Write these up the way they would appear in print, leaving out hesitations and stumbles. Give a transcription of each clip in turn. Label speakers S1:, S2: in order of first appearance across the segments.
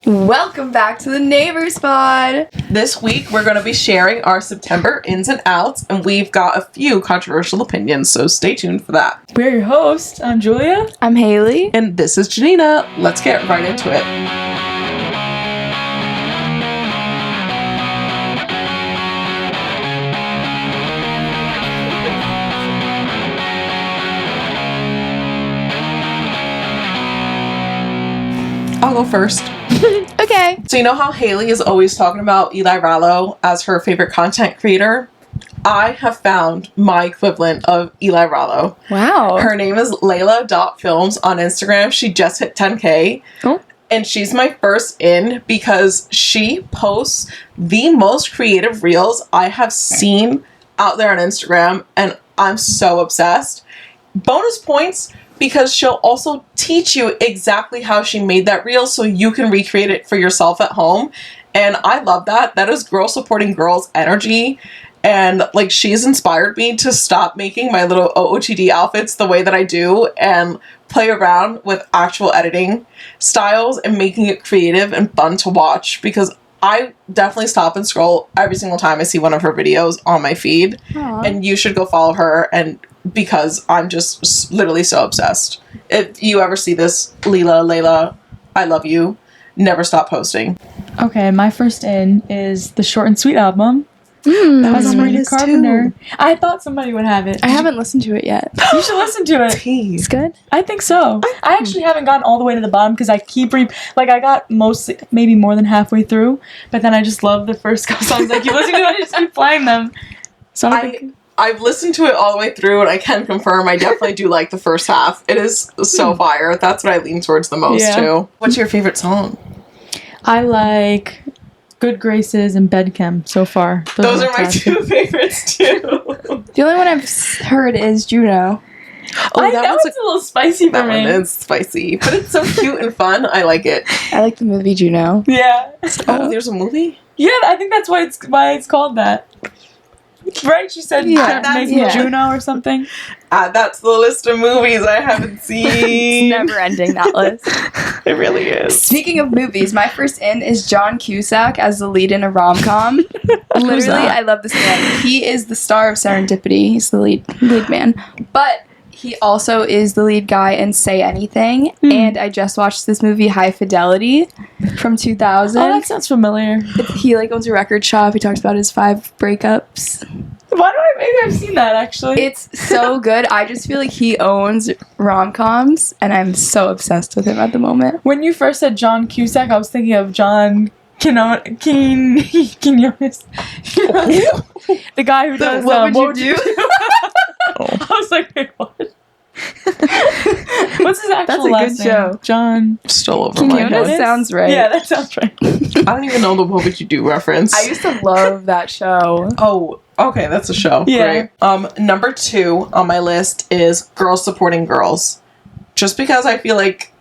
S1: Welcome back to the Neighbors Pod.
S2: This week, we're going to be sharing our September ins and outs, and we've got a few controversial opinions, so stay tuned for that.
S3: We're your hosts. I'm Julia.
S1: I'm Haley.
S2: And this is Janina. Let's get right into it. I'll go first.
S1: Okay.
S2: So you know how Haley is always talking about Eli Rallo as her favorite content creator? I have found my equivalent of Eli Rallo.
S1: Wow.
S2: Her name is Layla.films on Instagram. She just hit 10K.
S1: Oh.
S2: And she's my first in because she posts the most creative reels I have seen out there on Instagram. And I'm so obsessed. Bonus points because she'll also teach you exactly how she made that reel so you can recreate it for yourself at home. And I love that. That is girl supporting girls energy. And like, she's inspired me to stop making my little OOTD outfits the way that I do and play around with actual editing styles and making it creative and fun to watch, because I definitely stop and scroll every single time I see one of her videos on my feed.
S1: Aww.
S2: And you should go follow her, and because I'm just literally so obsessed. If you ever see this, Layla, I love you. Never stop posting.
S3: Okay, my first in is the Short and Sweet album.
S2: That
S3: by
S2: was on my
S3: Sabrina
S2: list
S3: Carpenter.
S2: too.
S3: I thought somebody would have it.
S1: I haven't listened to it yet.
S3: You should listen to it.
S1: It's good?
S3: I think so. I actually haven't gotten all the way to the bottom because I keep I got maybe more than halfway through, but then I just love the first couple songs I keep listening to. I just keep playing them. So
S2: I've listened to it all the way through, and I can confirm I definitely do like the first half. It is so fire. That's what I lean towards the most too. What's your favorite song?
S3: I like Good Graces and Bedchem so far.
S2: Those are my two favorites too.
S1: The only one I've heard is Juno.
S2: Oh,
S3: I know it's a little spicy for
S2: that
S3: me.
S2: one is spicy, but it's so cute and fun. I like it.
S1: I like the movie Juno.
S3: Yeah.
S2: Oh, there's a movie?
S3: Yeah, I think that's why it's called that. Right? She said maybe Juno or something.
S2: Add that to the list of movies I haven't seen.
S1: It's never ending, that list.
S2: It really is.
S1: Speaking of movies, my first in is John Cusack as the lead in a rom-com. Literally, I love this man. He is the star of Serendipity. He's the lead man. But he also is the lead guy in Say Anything. And I just watched this movie, High Fidelity, from 2000.
S3: Oh, that sounds familiar.
S1: He owns a record shop. He talks about his 5 breakups.
S3: Maybe I've seen that actually.
S1: It's so good. I just feel like he owns rom-coms, and I'm so obsessed with him at the moment.
S3: When you first said John Cusack, I was thinking of John Quinones. The guy who does
S1: What Would You Do?
S3: I was like, wait, what? What's his actual
S1: That's a
S3: last
S1: good
S3: name?
S1: show.
S3: John
S2: Still over my
S1: Quinones
S2: head.
S1: sounds right.
S3: Yeah, that sounds right.
S2: I don't even know the What Would You Do reference.
S1: I used to love that show.
S2: Oh, okay, that's a show.
S3: Yeah.
S2: Great. Number 2 on my list is Girls Supporting Girls. Just because I feel like,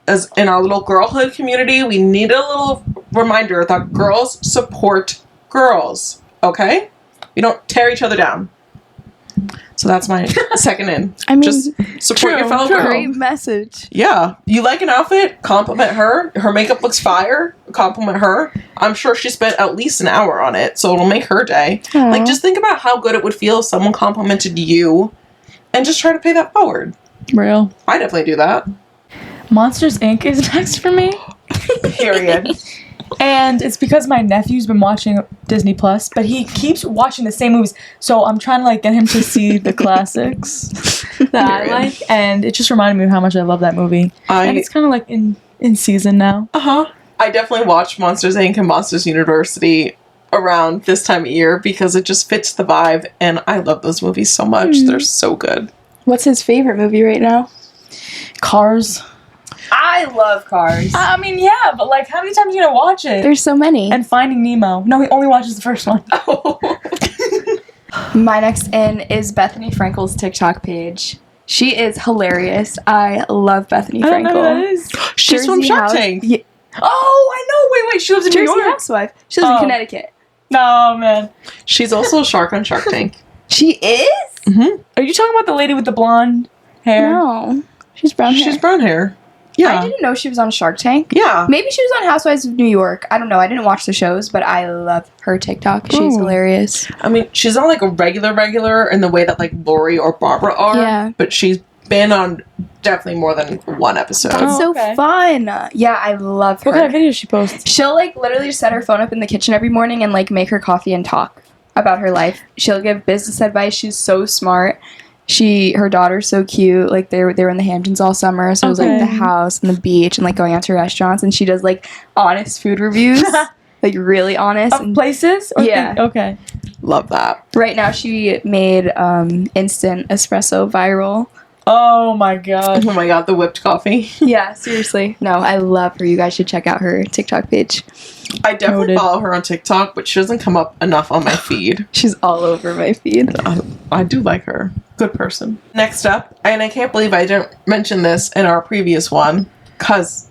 S2: as in our little girlhood community, we need a little reminder that girls support girls. Okay? We don't tear each other down. So that's my second in.
S1: I mean,
S2: just support your fellow girl.
S1: Great message.
S2: Yeah. You like an outfit? Compliment her. Her makeup looks fire. Compliment her. I'm sure she spent at least an hour on it, so it'll make her day.
S1: Aww.
S2: Like, just think about how good it would feel if someone complimented you, and just try to pay that forward.
S3: Real.
S2: I definitely do that.
S3: Monsters Inc. is next for me.
S2: Period.
S3: And it's because my nephew's been watching Disney Plus, but he keeps watching the same movies. So I'm trying to get him to see the classics that I like, and it just reminded me of how much I love that movie. And it's kind of in season now.
S2: I definitely watch Monsters Inc. and Monsters University around this time of year because it just fits the vibe, and I love those movies so much. They're so good.
S1: What's his favorite movie right now?
S3: Cars.
S1: I love Cars.
S3: I mean, yeah, but how many times are you gonna watch it?
S1: There's so many.
S3: And Finding Nemo. No, he only watches the first one.
S1: My next in is Bethany Frankel's TikTok page. She is hilarious. I love Bethany
S3: I don't know who that
S1: Frankel.
S3: is.
S2: She's from Shark Tank.
S1: Yeah.
S3: Oh, I know. Wait. She lives in New
S1: Jersey
S3: York.
S1: Housewife. She lives in Connecticut.
S3: No, man.
S2: She's also a shark on Shark Tank.
S1: She is?
S2: Mm-hmm.
S3: Are you talking about the lady with the blonde hair?
S1: No. She's brown hair.
S2: She's brown hair. Yeah.
S1: I didn't know she was on Shark Tank.
S2: Yeah.
S1: Maybe she was on Housewives of New York. I don't know. I didn't watch the shows, but I love her TikTok. She's
S3: Ooh.
S1: hilarious.
S2: I mean, she's not like a regular in the way that like Lori or Barbara are.
S1: Yeah.
S2: But she's been on definitely more than one episode.
S1: It's
S3: Oh,
S1: so
S3: okay.
S1: fun. Yeah, I love her.
S3: What kind of videos she posts?
S1: She'll like literally just set her phone up in the kitchen every morning and like make her coffee and talk about her life. She'll give business advice. She's so smart. Her daughter's so cute. Like they were in the Hamptons all summer, so it was like
S3: Okay.
S1: the house and the beach and like going out to restaurants. And she does like honest food reviews, like really honest.
S3: Of
S1: And
S3: places? Or
S1: Yeah.
S3: Okay.
S2: Love that.
S1: right now she made instant espresso viral.
S3: Oh my god.
S2: Oh my god, the whipped coffee.
S1: Yeah, seriously. No, I love her. You guys should check out her TikTok page.
S2: I definitely
S3: Noted.
S2: follow her on TikTok, but she doesn't come up enough on my feed.
S1: She's all over my feed.
S2: I do like her. Good person. Next up, and I can't believe I didn't mention this in our previous one, because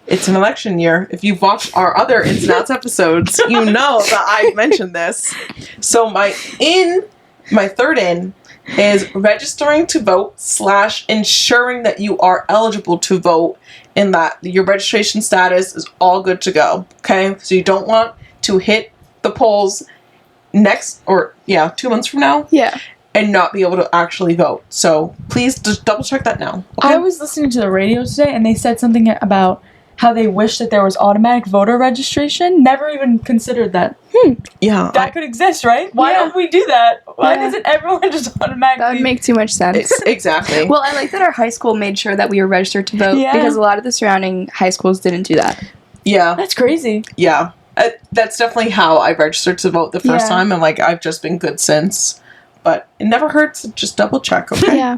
S2: it's an election year. If you've watched our other Ins and Outs episodes, you know that I've mentioned this. So my third in is registering to vote / ensuring that you are eligible to vote and that your registration status is all good to go. Okay? So you don't want to hit the polls 2 months from now
S1: Yeah.
S2: and not be able to actually vote. So please just double check that now. Okay?
S3: I was listening to the radio today and they said something about how they wish that there was automatic voter registration. Never even considered that.
S2: Yeah.
S3: That could exist, right? Why
S1: Yeah.
S3: don't we do that? Why
S1: Yeah.
S3: doesn't everyone just automatically...
S1: That would make too much sense.
S2: Exactly.
S1: Well, I like that our high school made sure that we were registered to vote
S3: Yeah.
S1: because a lot of the surrounding high schools didn't do that.
S2: Yeah.
S3: That's crazy.
S2: Yeah. That's definitely how I registered to vote the first
S1: Yeah.
S2: time, and like I've just been good since. But it never hurts to just double check, okay?
S1: Yeah.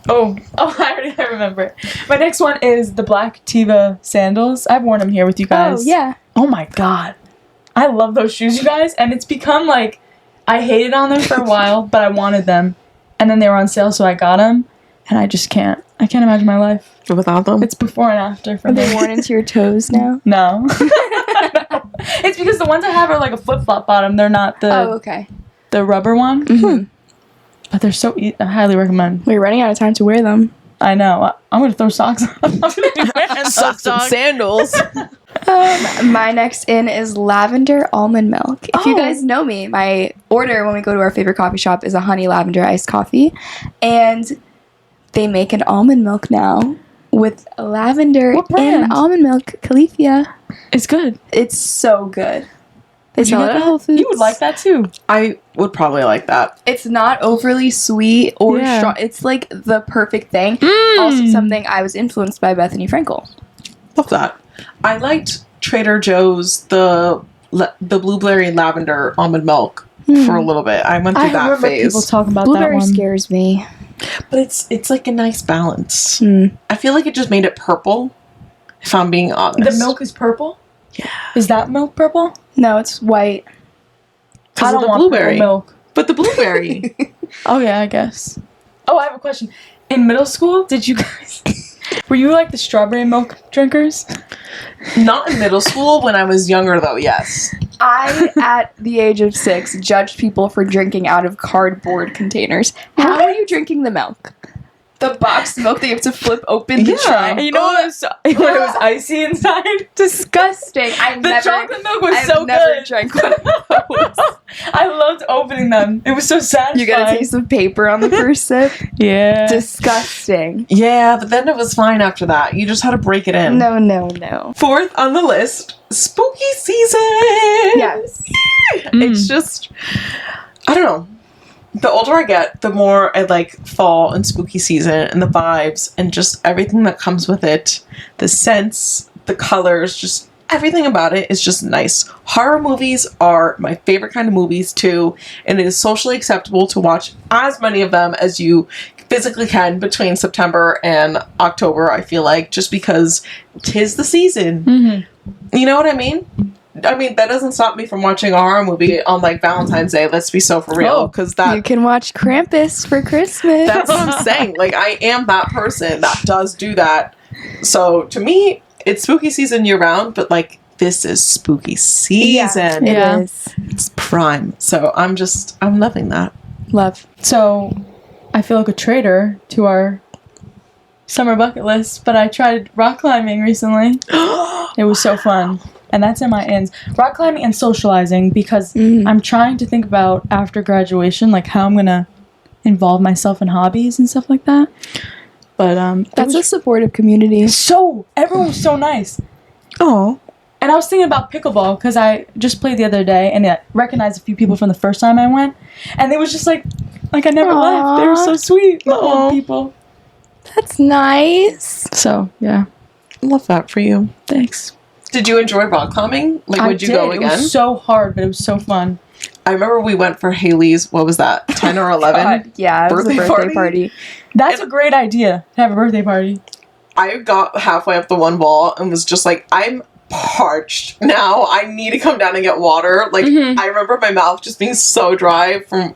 S3: Oh, I remember. My next one is the black Tiva sandals. I've worn them here with you guys.
S1: Oh, yeah.
S3: Oh my god. I love those shoes, you guys. And it's become like, I hated on them for a while, but I wanted them. And then they were on sale, so I got them. And I just can't. I can't imagine my life.
S2: Without them?
S3: It's before and after for
S1: Are
S3: me.
S1: they worn into your toes now?
S3: No. No. It's because the ones I have are like a flip-flop bottom. They're not
S1: Oh, okay.
S3: the rubber one.
S1: Mm-hmm.
S3: But they're so I highly recommend.
S1: We're running out of time to wear them.
S3: I know. I'm going to throw socks on. I'm going to be wearing those
S2: Socks and sandals.
S1: My next in is lavender almond milk. If you
S3: Oh.
S1: guys know me, my order when we go to our favorite coffee shop is a honey lavender iced coffee. And they make an almond milk now with lavender
S3: What brand?
S1: and almond milk. Califia.
S3: It's good.
S1: It's so good. They
S3: Would you
S1: sell
S3: get
S1: it at
S3: that?
S1: Whole Foods.
S3: You would like that too.
S2: I would probably like that.
S1: It's not overly sweet or
S3: Yeah.
S1: strong. It's like the perfect thing.
S3: Mm.
S1: Also something I was influenced by Bethany Frankel.
S2: Love that. I liked Trader Joe's the blueberry lavender almond milk for a little bit. I went through
S3: I
S2: that
S3: remember
S2: phase.
S3: people talking about
S1: Blueberry
S3: that one.
S1: scares me.
S2: But it's like a nice balance.
S1: Hmm.
S2: I feel like it just made it purple, if I'm being honest.
S3: The milk is purple?
S2: Yeah.
S3: Is that milk purple?
S1: No, it's white.
S2: Because
S3: I
S2: of
S3: don't
S2: the
S3: want
S2: blueberry.
S3: purple milk.
S2: But the blueberry.
S3: Oh yeah, I guess. Oh, I have a question. In middle school, did you guys... Were you like the strawberry milk drinkers?
S2: Not in middle school. When I was younger, though, yes.
S1: I, at the age of 6, judged people for drinking out of cardboard containers. How
S3: What?
S1: are you drinking the milk? The boxed milk that you have to flip open to
S2: Yeah.
S1: try.
S3: And you know what it was icy inside?
S1: Disgusting.
S3: The chocolate milk was
S1: I've
S3: so
S1: never
S3: good.
S1: drank one of those.
S3: I loved opening them. It was so satisfying.
S1: You get a taste of paper on the first sip.
S3: Yeah.
S1: Disgusting.
S2: Yeah, but then it was fine after that. You just had to break it in.
S1: No.
S2: Fourth on the list, spooky season.
S1: Yes.
S2: It's just, I don't know. The older I get, the more I like fall and spooky season and the vibes and just everything that comes with it. The scents, the colors, just everything about it is just nice. Horror movies are my favorite kind of movies too, and it is socially acceptable to watch as many of them as you physically can between September and October, I feel like, just because 'tis the season.
S3: Mm-hmm.
S2: You know what I mean? I mean, that doesn't stop me from watching a horror movie on, like, Valentine's Day. Let's be so for real. Because
S1: You can watch Krampus for Christmas.
S2: that's what I'm saying. Like, I am that person that does do that. So, to me, it's spooky season year-round. But, like, this is spooky season.
S3: Yeah.
S1: It is.
S2: It's prime. So, I'm loving that.
S1: Love.
S3: So, I feel like a traitor to our summer bucket list, but I tried rock climbing recently. It was so fun. And that's in my ends. Rock climbing and socializing, because I'm trying to think about after graduation, like how I'm going to involve myself in hobbies and stuff like that. But
S1: that's a supportive community.
S3: Everyone was so nice.
S2: Oh.
S3: And I was thinking about pickleball, because I just played the other day, and I recognized a few people from the first time I went. And it was just like I never left. They were so sweet. The old people.
S1: That's nice.
S3: So, yeah.
S2: Love that for you.
S3: Thanks.
S2: Did you enjoy rock climbing? Like, would you go again?
S3: It was so hard, but it was so fun.
S2: I remember we went for Haley's, what was that, 10 or 11?
S1: God, yeah, it was a birthday party.
S3: That's a great idea, to have a birthday party.
S2: I got halfway up the one wall and was just like, I'm parched now. I need to come down and get water. Like, I remember my mouth just being so dry from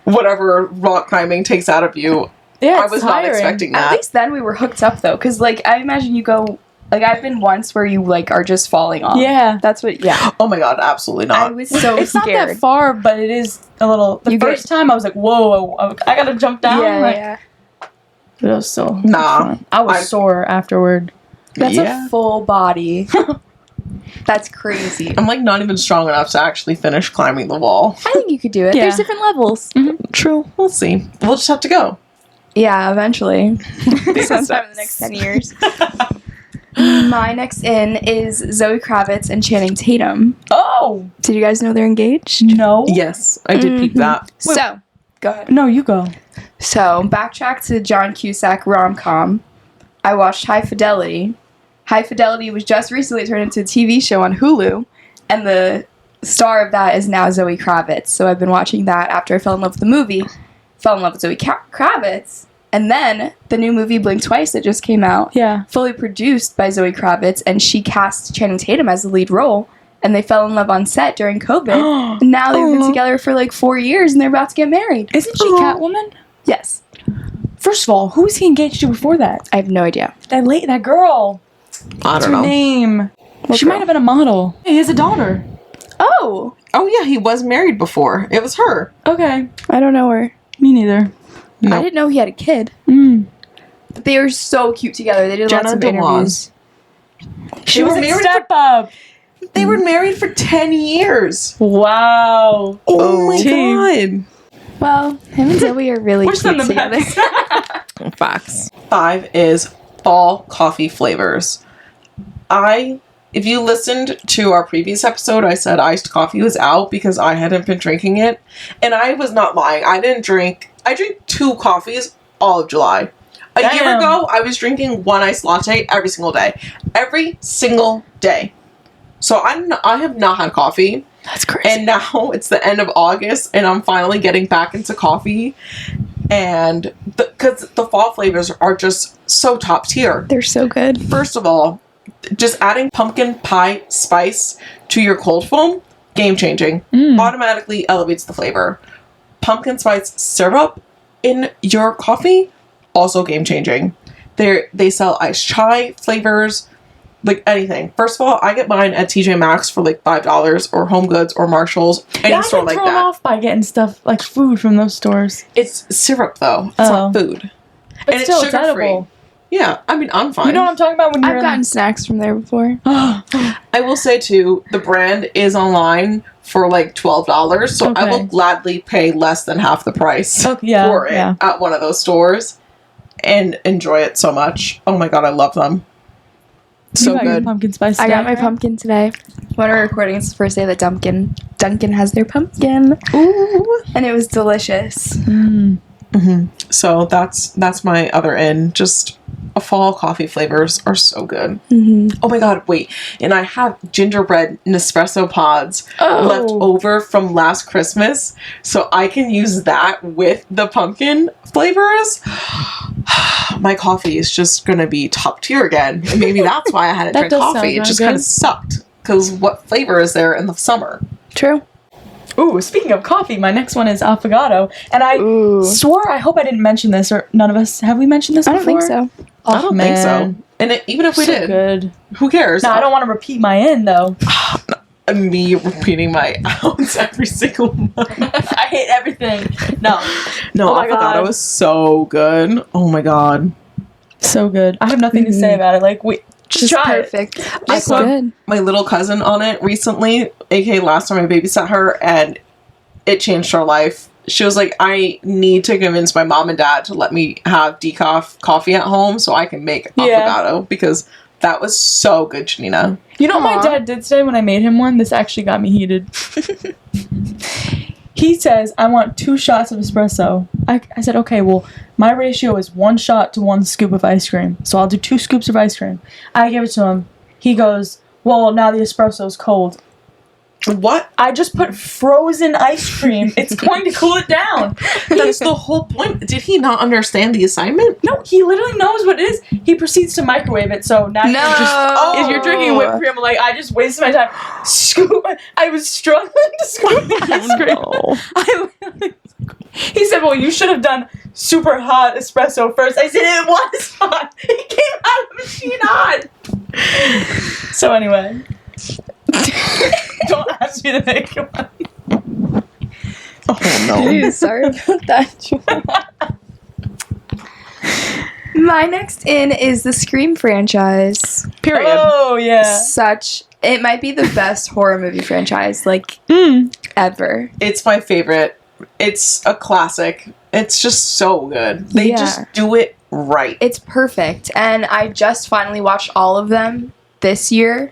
S2: whatever rock climbing takes out of you.
S3: Yeah,
S2: I was not expecting that.
S1: At least then we were hooked up, though, because, like, I imagine you go... Like, I've been once where you, like, are just falling off.
S3: Yeah.
S1: That's what,
S2: Oh my god, absolutely not.
S1: I was so
S3: It's
S1: scared.
S3: not that far, but it is a little... The first time, I was like, whoa, I gotta jump down.
S1: Yeah.
S3: But it was still...
S2: Nah.
S3: I was sore afterward.
S1: That's a full body. That's crazy.
S2: I'm, like, not even strong enough to actually finish climbing the wall.
S1: I think you could do it.
S3: Yeah.
S1: There's different levels.
S2: True. We'll see. We'll just have to go.
S1: Yeah, eventually. Sometime in the next 10 years. My next in is Zoe Kravitz and Channing Tatum.
S3: Oh!
S1: Did you guys know they're engaged?
S3: No.
S2: Yes, I did peep that.
S1: So, go ahead.
S3: No, you go.
S1: So, backtrack to John Cusack rom-com. I watched High Fidelity. High Fidelity was just recently turned into a TV show on Hulu, and the star of that is now Zoe Kravitz. So I've been watching that after I fell in love with the movie. Fell in love with Zoe Kravitz. And then the new movie Blink Twice that just came out.
S3: Yeah.
S1: Fully produced by Zoe Kravitz, and she cast Channing Tatum as the lead role. And they fell in love on set during COVID. And now they've been together for like 4 years, and they're about to get married.
S3: Isn't she Catwoman?
S1: Yes.
S3: First of all, who was he engaged to before that?
S1: I have no idea.
S3: That girl.
S2: I
S3: What's
S2: don't
S3: her
S2: know.
S3: name?
S1: What
S3: She
S1: girl?
S3: might have been a model. He has a daughter.
S1: Oh!
S2: Oh yeah, he was married before. It was her.
S3: Okay.
S1: I don't know her.
S3: Me neither.
S2: No.
S1: I didn't know he had a kid. But they were so cute together. They did lots of interviews.
S3: She
S2: were
S3: was a
S2: married
S3: step up.
S2: They were married for 10 years.
S3: Wow.
S2: Oh my
S3: Team.
S2: god.
S1: Well, him and Zoe are really
S3: Which
S1: cute
S3: one the
S1: together.
S3: best?
S2: Facts. 5 is fall coffee flavors. If you listened to our previous episode, I said iced coffee was out because I hadn't been drinking it. And I was not lying. I drink 2 coffees all of July. A year ago, I was drinking 1 iced latte every single day. Every single day. So I have not had coffee.
S3: That's crazy.
S2: And now it's the end of August, and I'm finally getting back into coffee. And because the fall flavors are just so top tier.
S1: They're so good.
S2: First of all, just adding pumpkin pie spice to your cold foam, game changing. Automatically elevates the flavor. Pumpkin spice syrup in your coffee, also game changing. They sell iced chai flavors, like anything. First of all, I get mine at TJ Maxx for like $5 or Home Goods or Marshalls, any store like
S3: I get thrown off by getting stuff like food from those stores.
S2: It's syrup though. It's not food.
S3: But
S2: And
S3: still,
S2: it's sugar-free.
S3: edible.
S2: Yeah, I mean, I'm fine.
S3: You know what I'm talking about when you're
S1: I've gotten snacks from there before.
S2: I will say too, the brand is online for like $12, so I will
S3: Okay.
S2: gladly pay less than half the price for it at one of those stores and enjoy it so much. Oh my god, I love them. So
S3: You got your
S2: good.
S3: pumpkin spice.
S1: I got my
S3: snack, right?
S1: pumpkin today. When we're recording, it's the first day that Dunkin' has their pumpkin.
S2: Ooh.
S1: And it was delicious.
S2: So that's my other end. Just fall coffee flavors are so good. Oh my god, wait. And I have gingerbread Nespresso pods left over from last Christmas. So I can use that with the pumpkin flavors. My coffee is just going to be top tier again. And maybe that's why I hadn't
S3: That
S2: drank
S3: does
S2: coffee.
S3: sound
S2: It just
S3: good.
S2: kind of sucked. Because what flavor is there in the summer?
S1: True.
S3: Ooh, speaking of coffee, my next one is affogato. And I swore, I hope I didn't mention this, or none of us, have we mentioned this
S1: I
S3: before?
S1: don't think so.
S3: Oh,
S2: I don't think so. And even if we
S3: So
S2: did,
S3: good.
S2: who cares?
S3: No, I don't want to repeat my end, though.
S2: Me repeating my ounce every single month.
S3: I hate everything. No.
S2: No,
S3: Oh my
S2: avocado
S3: God.
S2: was so good. Oh my god.
S3: So good. I have nothing to say about it. Like, just try
S1: perfect.
S2: I
S1: So
S2: put
S1: good.
S2: my little cousin on it recently, aka last time I babysat her, and it changed her life. She was like, I need to convince my mom and dad to let me have decaf coffee at home so I can make affogato, because that was so good, Janina.
S3: You know what my
S1: Aw.
S3: dad did today when I made him one? This actually got me heated. He says, I want 2 shots of espresso. I said, okay, well, my ratio is 1 shot to 1 scoop of ice cream. So I'll do 2 scoops of ice cream. I give it to him. He goes, well, now the espresso's cold.
S2: What?
S3: I just put frozen ice cream. It's going to cool it down.
S2: That's the whole point. Did he not understand the assignment?
S3: No, he literally knows what it is. He proceeds to microwave it. So now if you're drinking whipped cream, like, I just wasted my time. Scoop. I was struggling to scoop the ice cream. He said, well, you should have done super hot espresso first. I said, it was hot. It came out of the machine hot. So anyway. Don't ask me to make one.
S2: Oh, no.
S1: Dude, sorry about that. My next in is the Scream franchise.
S2: Period.
S3: Oh, yeah.
S1: It might be the best horror movie franchise, like, ever.
S2: It's my favorite. It's a classic. It's just so good. They
S1: Yeah.
S2: just do it right.
S1: It's perfect. And I just finally watched all of them this year.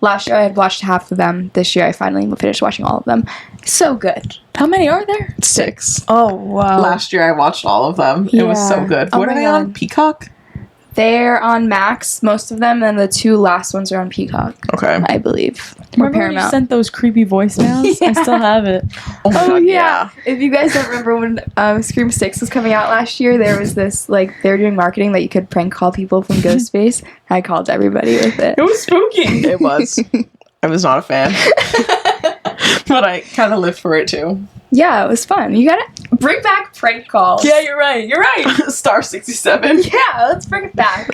S1: Last year I had watched half of them. This year I finally finished watching all of them. So good.
S3: How many are there?
S2: 6.
S1: Oh, wow.
S2: Last year I watched all of them. It was so
S1: Yeah.
S2: good.
S1: Oh
S2: What are
S1: my
S2: they on?
S1: God.
S2: Peacock?
S1: They're on Max, most of them, and the 2 last ones are on Peacock,
S2: Okay.
S1: I believe. Or
S3: Remember when you
S1: Paramount.
S3: sent those creepy voicemails? I still have it.
S2: Oh, my God, yeah.
S1: If you guys don't remember when Scream 6 was coming out last year, there was this, like, they were doing marketing that you could prank call people from Ghostface. I called everybody with it.
S3: It was spooky.
S2: It was. I was not a fan. But I kind of lived for it too.
S1: Yeah, it was fun. You gotta bring back prank calls.
S3: Yeah, you're right. You're right.
S2: Star 67.
S1: Yeah, let's bring it back.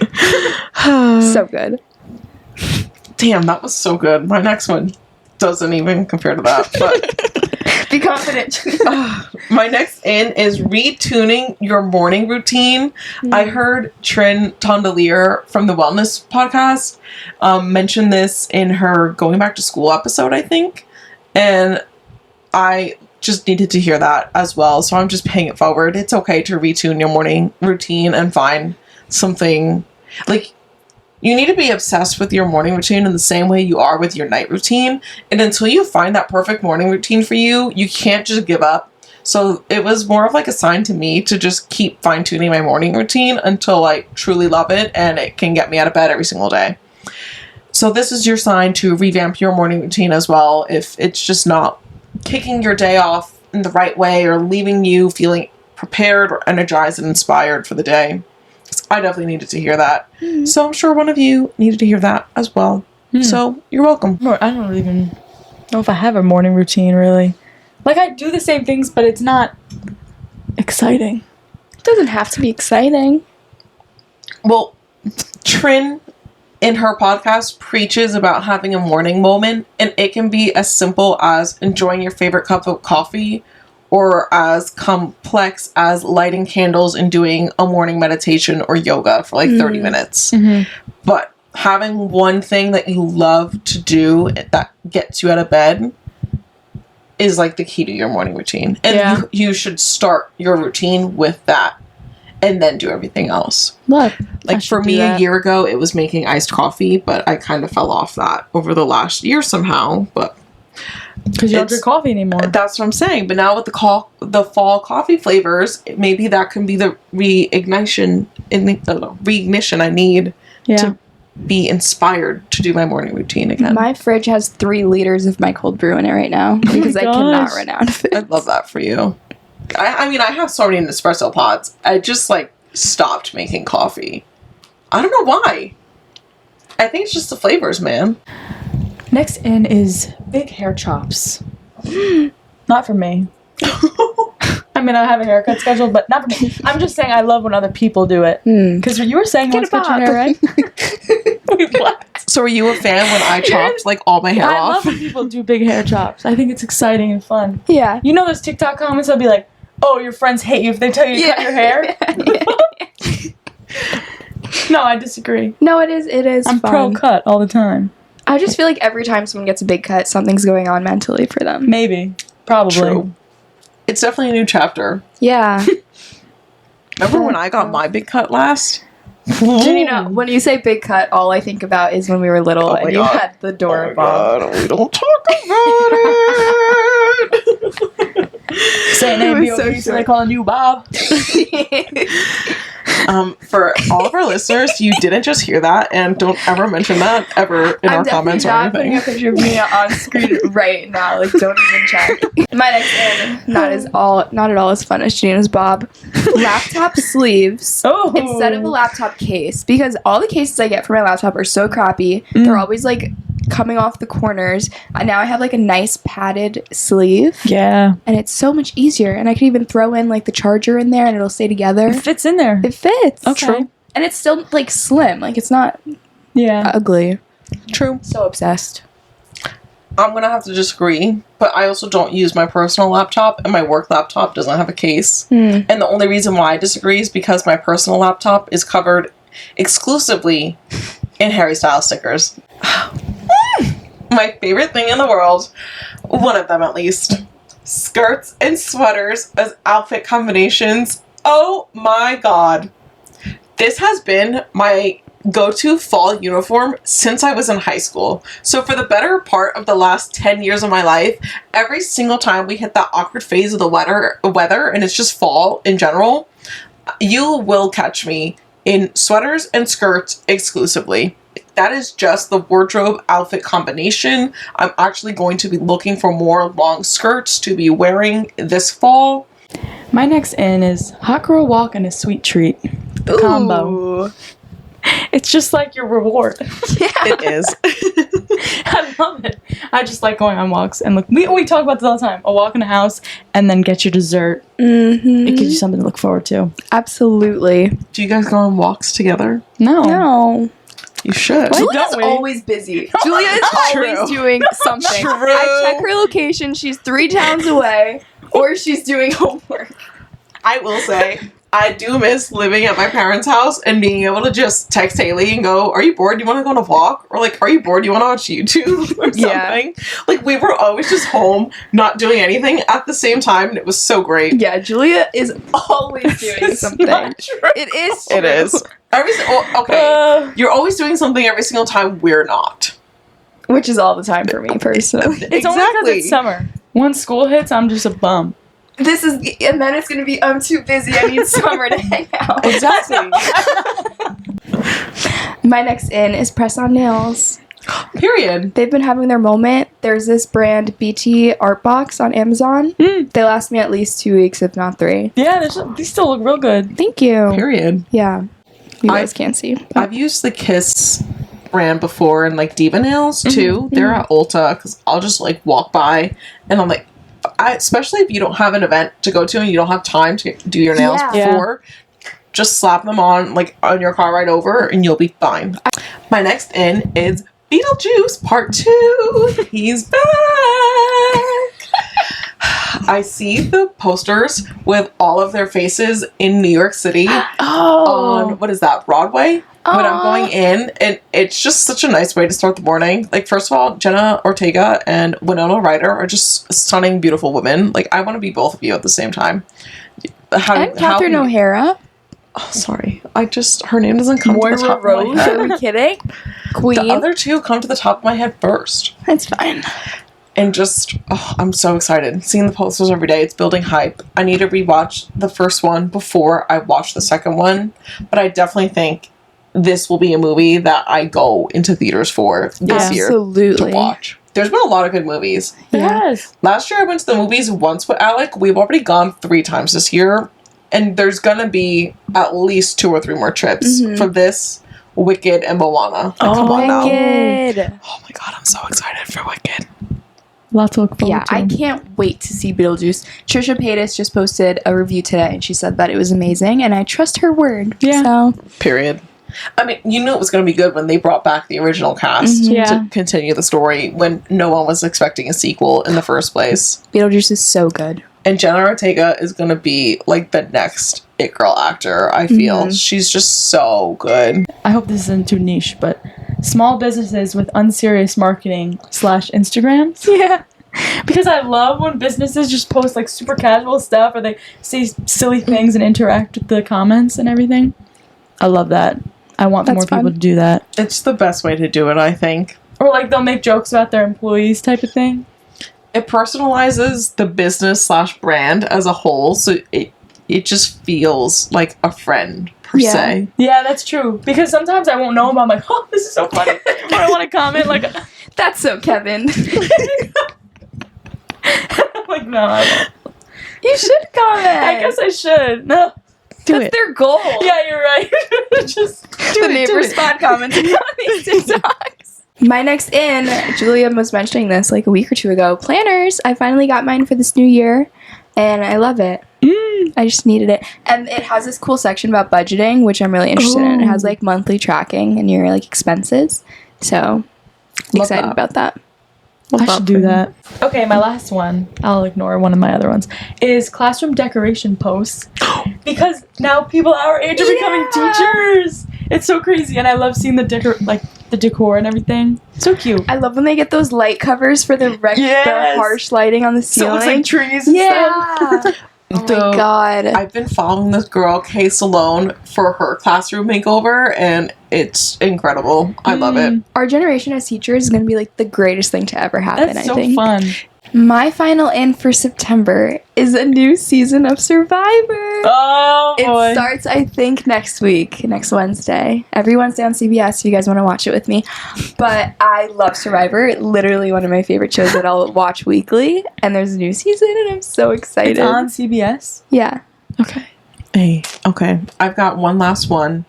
S1: So good.
S2: Damn, that was so good. My next one doesn't even compare to that. But
S1: Be confident.
S2: my next in is retuning your morning routine. I heard Trin Tondelier from the Wellness Podcast mention this in her going back to school episode, I think. And I just needed to hear that as well. So I'm just paying it forward. It's okay to retune your morning routine and find something. Like, you need to be obsessed with your morning routine in the same way you are with your night routine. And until you find that perfect morning routine for you, you can't just give up. So it was more of like a sign to me to just keep fine-tuning my morning routine until I truly love it and it can get me out of bed every single day. So this is your sign to revamp your morning routine as well if it's just not kicking your day off in the right way or leaving you feeling prepared or energized and inspired for the day. I definitely needed to hear that. So I'm sure one of you needed to hear that as well. So you're welcome.
S3: I don't even know if I have a morning routine, really. Like, I do the same things, but it's not exciting.
S1: It doesn't have to be exciting.
S2: Well, Trin in her podcast preaches about having a morning moment, and it can be as simple as enjoying your favorite cup of coffee or as complex as lighting candles and doing a morning meditation or yoga for like 30 minutes. But having one thing that you love to do that gets you out of bed is like the key to your morning routine. And you should start your routine with that and then do everything else.
S3: Look,
S2: Like for me a year ago, it was making iced coffee, but I kind of fell off that over the last year somehow. But
S3: because you don't drink coffee anymore.
S2: that's what I'm saying. But now with the fall coffee flavors, maybe that can be the reignition I need to be inspired to do my morning routine again.
S1: My fridge has 3 liters of my cold brew in it right now because I cannot
S3: gosh.
S1: run out of it.
S2: I love that for you. I mean, I have so many Nespresso pods. I just like stopped making coffee. I don't know why. I think it's just the flavors, man.
S3: Next in is big hair chops. Not for me. I mean, I have a haircut scheduled, but not for me. I'm just saying I love when other people do it. Because you were saying
S1: Get
S3: once
S1: a
S3: cut your
S1: bob.
S3: hair, right? Wait, what?
S2: So were you a fan when I chopped like all my hair
S3: I
S2: off?
S3: love when people do big hair chops. I think it's exciting and fun.
S1: Yeah.
S3: You know those TikTok comments that'll be like, oh, your friends hate you if they tell you to cut your hair? No, I disagree.
S1: No, it is
S3: I'm
S1: fun.
S3: pro cut all the time.
S1: I just feel like every time someone gets a big cut, something's going on mentally for them.
S3: Maybe. Probably.
S2: True. It's definitely a new chapter.
S1: Yeah.
S2: Remember when I got my big cut last?
S1: Janina, when you say big cut, all I think about is when we were little and you had the Dora bob.
S2: We don't talk about it.
S3: Say name be so used to they calling you Bob.
S2: For all of our listeners, you didn't just hear that, and don't ever mention that ever in our comments or
S1: I'm definitely
S2: anything.
S1: not putting a picture of me on screen right now. Like, don't even check. My next in, not at all as fun as Janina's bob. Laptop sleeves instead of a laptop case, because all the cases I get for my laptop are so crappy. They're always like coming off the corners. Now I have like a nice padded sleeve.
S3: Yeah.
S1: And it's so much easier. And I can even throw in like the charger in there and it'll stay together.
S3: It fits in there.
S1: It fits.
S3: Okay.
S1: True. And it's still like slim. Like it's not ugly.
S2: True.
S1: So obsessed.
S2: I'm gonna have to disagree, but I also don't use my personal laptop, and my work laptop doesn't have a case. And the only reason why I disagree is because my personal laptop is covered exclusively in Harry Styles stickers. My favorite thing in the world, one of them at least, skirts and sweaters as outfit combinations. Oh my god. This has been my go-to fall uniform since I was in high school. So for the better part of the last 10 years of my life, every single time we hit that awkward phase of the weather and it's just fall in general, you will catch me in sweaters and skirts exclusively. That is just the wardrobe outfit combination. I'm actually going to be looking for more long skirts to be wearing this fall.
S3: My next in is hot girl walk and a sweet treat. The combo. It's just like your reward.
S2: Yeah. It is.
S3: I love it. I just like going on walks and look. We talk about this all the time. A walk in the house and then get your dessert.
S1: Mm-hmm.
S3: It gives you something to look forward to.
S1: Absolutely.
S2: Do you guys go on walks together?
S1: No.
S2: You should.
S1: Julia's always busy. Julia is always doing something.
S2: True.
S1: I check her location. She's 3 towns away, or she's doing homework.
S2: I will say, I do miss living at my parents' house and being able to just text Haley and go, "Are you bored? Do you want to go on a walk?" Or like, "Are you bored? Do you want to watch YouTube?" or something. Yeah. Like, we were always just home, not doing anything at the same time, and it was so great.
S1: Yeah, Julia is always doing something. It is true.
S2: It is. You're always doing something every single time we're not.
S1: Which is all the time for me, personally.
S3: It's only because it's summer. Once school hits, I'm just a bum.
S1: And then it's going to be, I'm too busy, I need summer to hang out.
S2: Exactly.
S1: My next in is press-on nails.
S2: Period.
S1: They've been having their moment. There's this brand, BT Art Box on Amazon. They last me at least 2 weeks, if not 3.
S3: Yeah, these still look real good.
S1: Thank you.
S2: Period.
S1: Yeah. You guys can't see.
S2: I've used the Kiss brand before and like Diva Nails too. They're at Ulta because I'll just like walk by and I'm like, especially if you don't have an event to go to and you don't have time to do your nails before, just slap them on like on your car ride over and you'll be fine. My next in is Beetlejuice Part 2. He's back. I see the posters with all of their faces in New York City on, what is that, Broadway? When I'm going in, and it's just such a nice way to start the morning. Like, first of all, Jenna Ortega and Winona Ryder are just stunning, beautiful women. Like, I want to be both of you at the same time.
S1: And Catherine O'Hara.
S2: Oh, sorry. Her name doesn't come to the top of my head.
S1: Are we kidding? Queen.
S2: The other two come to the top of my head first.
S1: That's fine.
S2: And just, I'm so excited. Seeing the posters every day, it's building hype. I need to rewatch the first one before I watch the second one. But I definitely think this will be a movie that I go into theaters for this year to watch. There's been a lot of good movies.
S3: Yes.
S2: Last year I went to the movies once with Alec. We've already gone 3 times this year. And there's gonna be at least 2 or 3 more trips for this, Wicked, and Moana. Come on now.
S1: Wicked.
S2: Oh my god, I'm so excited for Wicked.
S3: Lots to look forward to.
S1: I can't wait to see Beetlejuice. Trisha Paytas just posted a review today, and she said that it was amazing, and I trust her word.
S3: Yeah.
S1: So.
S2: Period. I mean, you knew it was going to be good when they brought back the original cast to continue the story when no one was expecting a sequel in the first place.
S1: Beetlejuice is so good.
S2: And Jenna Ortega is going to be, like, the next It Girl actor, I feel. She's just so good.
S3: I hope this isn't too niche, but small businesses with unserious marketing / Instagrams. Yeah. Because I love when businesses just post, like, super casual stuff or they say silly things and interact with the comments and everything. I love that. I want more people to do that.
S2: It's the best way to do it, I think.
S3: Or, like, they'll make jokes about their employees type of thing.
S2: It personalizes the business / brand as a whole, so it just feels like a friend, per se.
S3: Yeah, that's true. Because sometimes I won't know them. I'm like, oh, this is so funny. Or I want to comment, like...
S1: That's so Kevin.
S3: I'm like, no, I won't.
S1: You should comment.
S3: I guess I should. No.
S1: That's their goal.
S3: Yeah, you're right. Just
S1: the neighbor spot commenting on these TikToks. My next in, Julia was mentioning this like a week or two ago. Planners. I finally got mine for this new year, and I love it. I just needed it. And it has this cool section about budgeting, which I'm really interested in. It has like monthly tracking and your like expenses. So excited about that.
S3: I should do that. Okay, my last one, I'll ignore one of my other ones, is classroom decoration posts. Because now people our age are becoming teachers. It's so crazy, and I love seeing the decor and everything. So cute.
S1: I love when they get those light covers for the harsh lighting on the ceiling.
S3: So it looks like trees and stuff.
S1: Oh my god.
S2: I've been following this girl, Kay Salone, for her classroom makeover, and it's incredible. I love it.
S1: Our generation as teachers is going to be like the greatest thing to ever happen,
S3: That's
S1: I think.
S3: so fun.
S1: My final in for September is a new season of Survivor.
S3: Oh, boy.
S1: It starts, I think, next Wednesday. Every Wednesday on CBS if you guys want to watch it with me. But I love Survivor. Literally one of my favorite shows that I'll watch weekly. And there's a new season, and I'm so excited.
S3: It's on CBS?
S1: Yeah.
S3: Okay.
S2: Hey, okay. I've got one last one.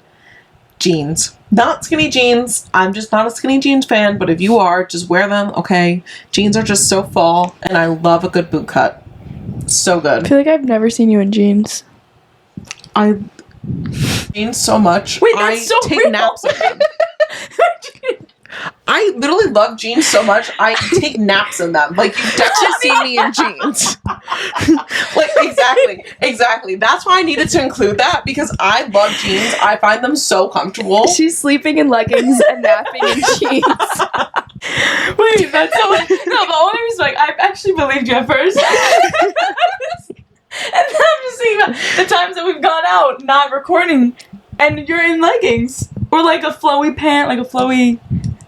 S2: Jeans. Not skinny jeans. I'm just not a skinny jeans fan, but if you are, just wear them, okay? Jeans are just so fall, and I love a good boot cut. So
S1: I
S2: good.
S1: feel like I've never seen you in jeans.
S2: I jeans so much.
S3: Wait, that's so
S2: take
S3: real.
S2: naps in them. I literally love jeans so much. I take naps in them. Like, you've definitely seen me in jeans. Like, exactly. That's why I needed to include that, because I love jeans. I find them so comfortable.
S1: She's sleeping in leggings and napping in jeans.
S3: Wait, that's so... No, the only reason, like, I actually believed you at first. And then I'm just thinking about the times that we've gone out not recording, and you're in leggings. Or, like, a flowy pant, like a flowy...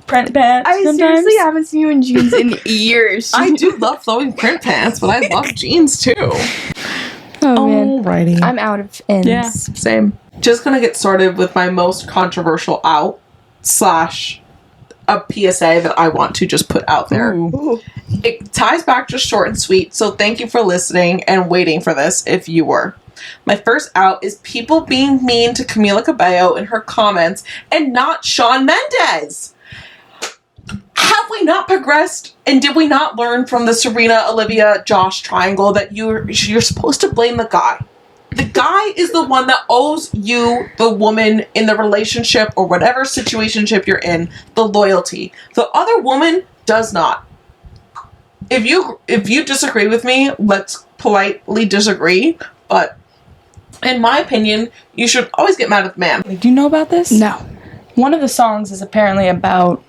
S3: print pants.
S1: I seriously haven't seen you in jeans in years.
S2: I do love flowing print pants, but I love jeans too.
S1: Oh man.
S2: Alrighty.
S1: I'm out of ins.
S3: Yeah.
S2: Same. Just gonna get started with my most controversial out / a PSA that I want to just put out there.
S3: Ooh.
S2: It ties back just short and sweet, so thank you for listening and waiting for this if you were. My first out is people being mean to Camila Cabello in her comments and not Shawn Mendes. Have we not progressed, and did we not learn from the Serena, Olivia, Josh triangle that you're supposed to blame the guy? The guy is the one that owes you, the woman in the relationship or whatever situationship you're in, the loyalty. The other woman does not. If you disagree with me, let's politely disagree, but in my opinion, you should always get mad at the man.
S3: Do you know about this?
S1: No.
S3: One of the songs is apparently about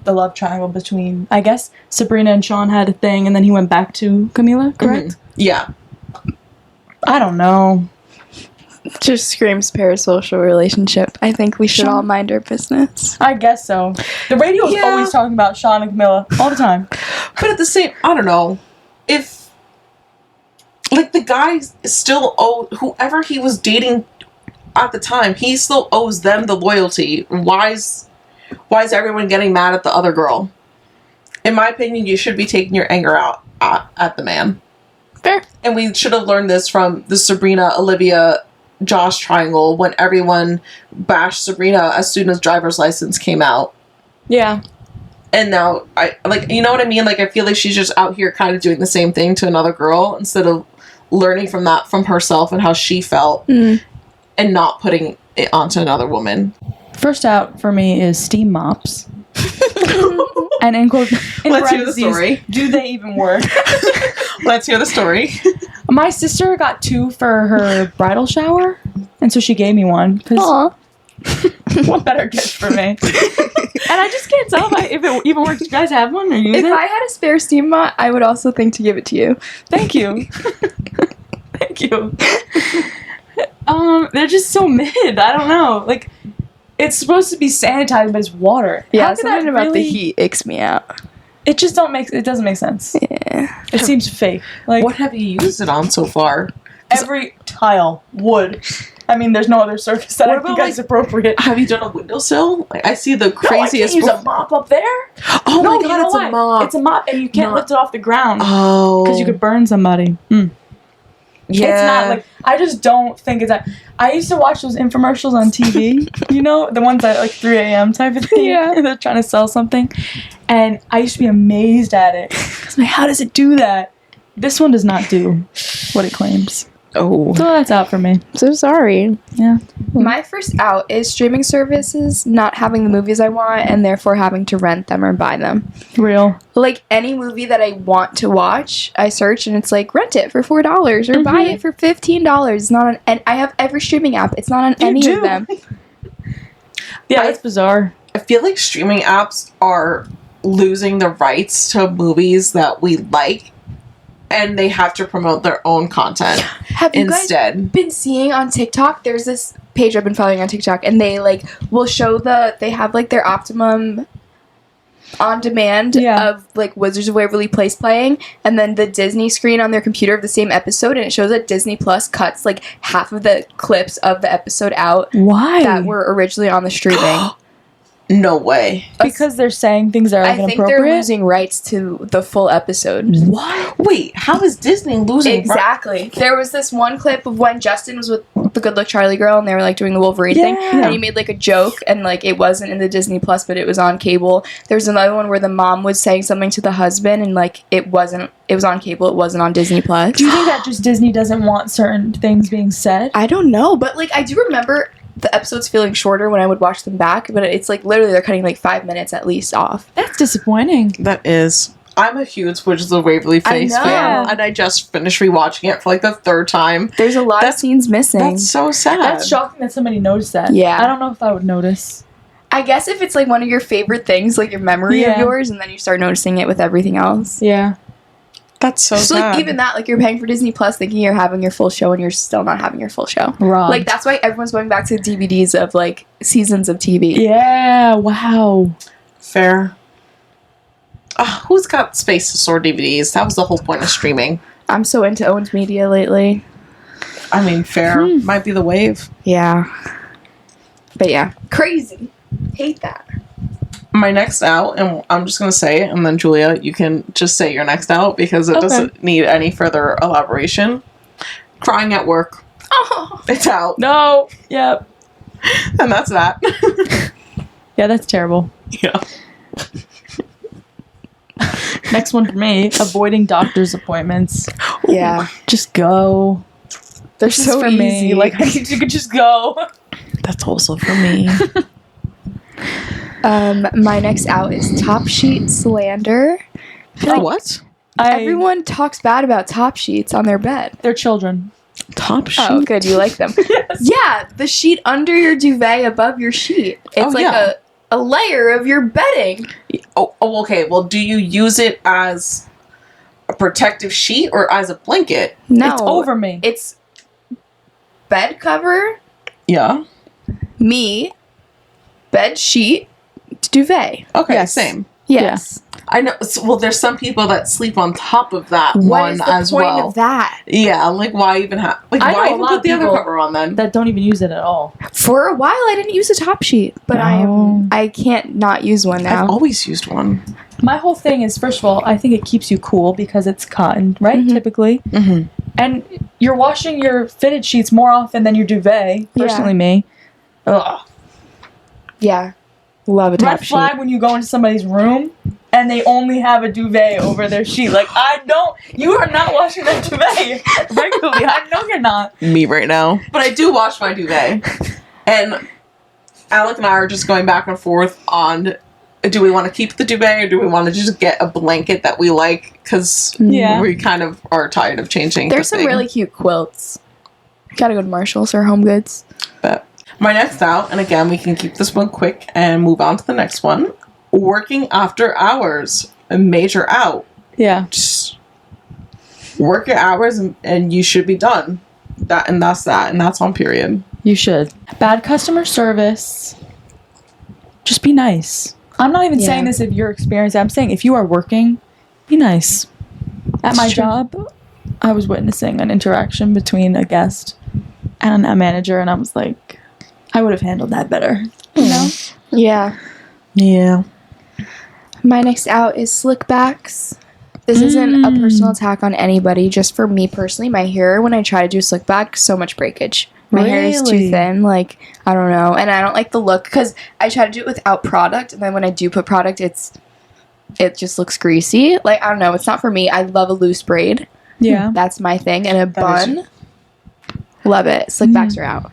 S3: the love triangle between, I guess, Sabrina and Sean had a thing, and then he went back to Camila, correct?
S2: Mm-hmm. Yeah.
S3: I don't know.
S1: Just screams parasocial relationship. I think we should all mind our business.
S3: I guess so. The radio's always talking about Sean and Camila all the time.
S2: But at the same, I don't know. If, like, the guy still owes, whoever he was dating at the time, he still owes them the loyalty. Why is everyone getting mad at the other girl? In my opinion, you should be taking your anger out at the man.
S1: Fair.
S2: And we should have learned this from the Sabrina, Olivia, Josh triangle when everyone bashed Sabrina as soon as Driver's License came out.
S3: Yeah.
S2: And now, you know what I mean? Like, I feel like she's just out here kind of doing the same thing to another girl instead of learning from that from herself and how she felt and not putting it onto another woman.
S3: First out for me is steam mops. And in
S2: Let's hear the story.
S3: do they even work?
S2: Let's hear the story.
S3: My sister got 2 for her bridal shower, and so she gave me one.
S1: Aw.
S3: What better gift for me? And I just can't tell if it even works. You guys have one or use
S1: If
S3: it?
S1: I had a spare steam bot, I would also think to give it to you.
S3: Thank you. Thank you. They're just so mid. I don't know. Like, it's supposed to be sanitized, but it's water.
S1: Yeah,
S3: How could
S1: something
S3: that
S1: about the
S3: really-
S1: heat icks me out.
S3: It just it doesn't make sense.
S1: Yeah.
S3: It seems fake. Like,
S2: What have you used it on so far?
S3: every tile, wood. I mean, there's no other surface that
S2: What
S3: I think
S2: about,
S3: is appropriate.
S2: Have you done a windowsill? Like, I see the
S3: No, I
S2: craziest.
S3: can't use a mop up there.
S2: Oh
S3: no,
S2: my
S3: you
S2: god,
S3: know
S2: it's
S3: why?
S2: a mop.
S3: It's a mop, and you can't
S2: Not-
S3: lift it off the ground
S2: Oh.
S3: because you could burn somebody.
S2: Yeah.
S3: It's not like, I just don't think it's that. I used to watch those infomercials on TV, you know, the ones at like 3 a.m. type of thing.
S1: Yeah.
S3: They're trying to sell something. And I used to be amazed at it. I was like, how does it do that? This one does not do what it claims.
S2: Oh.
S3: So that's out for me.
S1: So sorry.
S3: Yeah.
S1: My first out is streaming services not having the movies I want and therefore having to rent them or buy them.
S3: Real.
S1: Like any movie that I want to watch, I search and it's like rent it for $4 or buy it for $15. It's not on, and I have every streaming app. It's not on any
S3: do.
S1: of them.
S3: Yeah, that's bizarre.
S2: I feel like streaming apps are losing the rights to movies that we like, and they have to promote their own content
S1: Have you guys
S2: instead.
S1: been seeing on TikTok? There's this page I've been following on TikTok, and they like will show they have like their Optimum on demand of like Wizards of Waverly Place playing, and then the Disney screen on their computer of the same episode, and it shows that Disney Plus cuts like half of the clips of the episode out
S3: Why?
S1: that were originally on the streaming.
S2: No way.
S3: Because they're saying things that are
S1: I
S3: like
S1: think
S3: inappropriate.
S1: they're losing rights to the full episode.
S2: What? Wait, how is Disney losing?
S1: Exactly. There was this one clip of when Justin was with the Good Luck Charlie girl, and they were like doing the Wolverine thing,
S3: Yeah.
S1: and he made like a joke, and like it wasn't in the Disney Plus, but it was on cable. There was another one where the mom was saying something to the husband, and like it was on cable, it wasn't on Disney Plus.
S3: Do you think that just Disney doesn't want certain things being said?
S1: I don't know, but like I do remember the episodes feeling shorter when I would watch them back, but it's like literally they're cutting like 5 minutes at least off.
S3: That's disappointing.
S2: That is. I'm a huge Witches of Waverly Place
S1: know.
S2: fan, and I just finished rewatching it for like the 3rd time.
S1: There's a lot of scenes missing.
S2: That's so sad.
S3: That's shocking that somebody noticed that.
S1: Yeah.
S3: I don't know if I would notice.
S1: I guess if it's like one of your favorite things, like your memory of
S3: Yeah.
S1: yours, and then you start noticing it with everything else.
S3: Yeah.
S2: That's so
S1: So
S2: sad.
S1: like even that, like you're paying for Disney Plus thinking you're having your full show and you're still not having your full show.
S3: Robbed.
S1: Like that's why everyone's going back to DVDs of like seasons of TV.
S3: Yeah, wow.
S2: Fair. Who's got space to store DVDs? That was the whole point of streaming.
S1: I'm so into owned media lately.
S2: I mean, fair. Might be the wave.
S1: Yeah. But yeah. Crazy. Hate that.
S2: My next out, and I'm just going to say it, and then Julia, you can just say your next out because it doesn't need any further elaboration. Crying at work.
S1: Oh.
S2: It's out.
S3: No. Yep.
S2: And that's that.
S3: Yeah, that's terrible.
S2: Yeah.
S3: Next one for me, avoiding doctor's appointments.
S1: Yeah.
S3: Just go.
S1: They're
S3: This is
S1: so
S3: for
S1: easy.
S3: me. Like, you could just go.
S2: That's also for me.
S1: My next out is Top Sheet slander.
S2: Oh, what?
S1: Everyone talks bad about Top Sheets on their bed.
S3: They're children.
S2: Top sheet?
S1: Oh, good. You like them.
S3: Yes.
S1: Yeah, the sheet under your duvet above your sheet. It's a layer of your bedding.
S2: Oh, okay. Well, do you use it as a protective sheet or as a blanket?
S1: No.
S3: It's over me.
S1: It's bed cover,
S2: Yeah.
S1: me, bed sheet, duvet.
S2: Okay,
S3: Yes.
S2: same.
S1: Yes.
S2: I know. Well, there's some people that sleep on top of that
S1: What
S2: one
S1: is the
S2: as
S1: point
S2: well.
S1: of that?
S2: Yeah, like why even have? Like
S3: I know
S2: why
S3: a
S2: even
S3: lot
S2: put
S3: of
S2: the other
S3: people
S2: cover on then?
S3: That don't even use it at all.
S1: For a while, I didn't use a top sheet, but
S3: No.
S1: I can't not use one now.
S2: I've always used one.
S3: My whole thing is, first of all, I think it keeps you cool because it's cotton, right?
S1: Mhm.
S3: Typically.
S2: Mm-hmm.
S3: And you're washing your fitted sheets more often than your duvet.
S1: Yeah.
S3: Personally, me. Ugh.
S1: Yeah. Love a top
S3: Red
S1: sheet.
S3: flag when you go into somebody's room and they only have a duvet over their sheet. Like, you are not washing that duvet regularly. I know you're not.
S2: Me right now, but I do wash my duvet, and Alec and I are just going back and forth on do we want to keep the duvet or do we want to just get a blanket that we like? Because
S3: Yeah.
S2: we kind of are tired of changing.
S1: There's some really cute quilts. Gotta go to Marshall's or Home Goods.
S2: But my next out, and again, we can keep this one quick and move on to the next one. Working after hours. A major out.
S3: Yeah.
S2: Just work your hours and you should be done. That's on period.
S3: You should. Bad customer service. Just be nice. I'm not even saying this if you're experienced. I'm saying if you are working, be nice. At my job, I was witnessing an interaction between a guest and a manager, and I was like, I would have handled that better. You know?
S1: Yeah.
S3: Yeah.
S1: My next out is slick backs. This isn't a personal attack on anybody. Just for me personally, my hair, when I try to do slick back, so much breakage. My hair is too thin. Like, I don't know. And I don't like the look because I try to do it without product. And then when I do put product, it just looks greasy. Like, I don't know. It's not for me. I love a loose braid.
S3: Yeah.
S1: That's my thing. And a bun. Love it. Slick backs are out.